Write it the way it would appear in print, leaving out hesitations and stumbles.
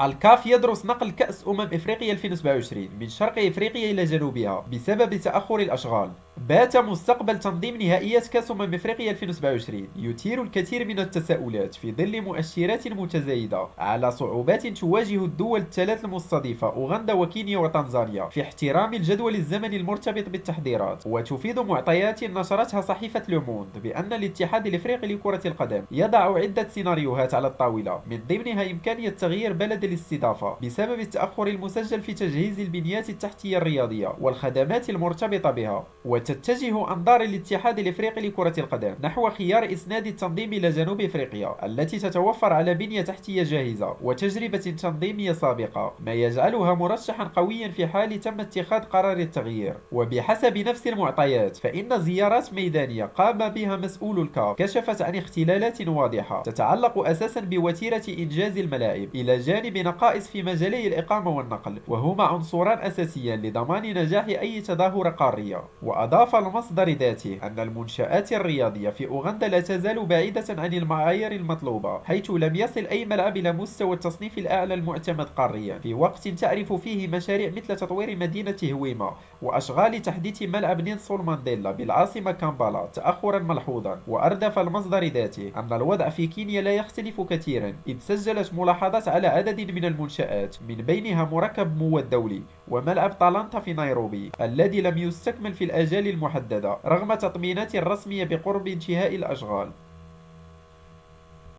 الكاف يدرس نقل كأس إفريقيا 2027 من شرق إفريقيا إلى جنوبها بسبب تأخر الأشغال. بات مستقبل تنظيم نهائيات كأس إفريقيا 2027 يثير الكثير من التساؤلات في ظل مؤشرات متزايدة على صعوبات تواجه الدول الثلاث المستضيفة أوغندا وكينيا وتنزانيا في احترام الجدول الزمني المرتبط بالتحضيرات. وتفيد معطيات نشرتها صحيفة لوموند بأن الاتحاد الإفريقي لكرة القدم يضع عدة سيناريوهات على الطاولة، من ضمنها إمكانية تغيير بلد الاستضافة بسبب التأخر المسجل في تجهيز البنيات التحتية الرياضية والخدمات المرتبطة بها. وتتجه أنظار الاتحاد الإفريقي لكرة القدم نحو خيار إسناد التنظيم إلى جنوب إفريقيا التي تتوفر على بنية تحتية جاهزة وتجربة تنظيمية سابقة، ما يجعلها مرشحا قويا في حال تم اتخاذ قرار التغيير. وبحسب نفس المعطيات فإن زيارات ميدانية قام بها مسؤول الكاف كشفت عن اختلالات واضحة تتعلق أساسا بوتيرة إنجاز الملاعب إلى جانب نقائص في مجالي الإقامة والنقل، وهما عنصران أساسيان لضمان نجاح أي تظاهرة قارية. وأضاف المصدر ذاته أن المنشآت الرياضية في أوغندا لا تزال بعيدة عن المعايير المطلوبة، حيث لم يصل أي ملعب إلى مستوى التصنيف الأعلى المعتمد قاريا، في وقت تعرف فيه مشاريع مثل تطوير مدينة هويما وأشغال تحديث ملعب نيلسون مانديلا بالعاصمة كامبالا تأخرا ملحوظا. وأردف المصدر ذاته أن الوضع في كينيا لا يختلف كثيرا، إذ سجلت ملاحظات على عدد من المنشآت من بينها مركب مو الدولي وملعب طالانتا في نيروبي الذي لم يستكمل في الآجال المحددة رغم تطمينات رسمية بقرب انتهاء الأشغال.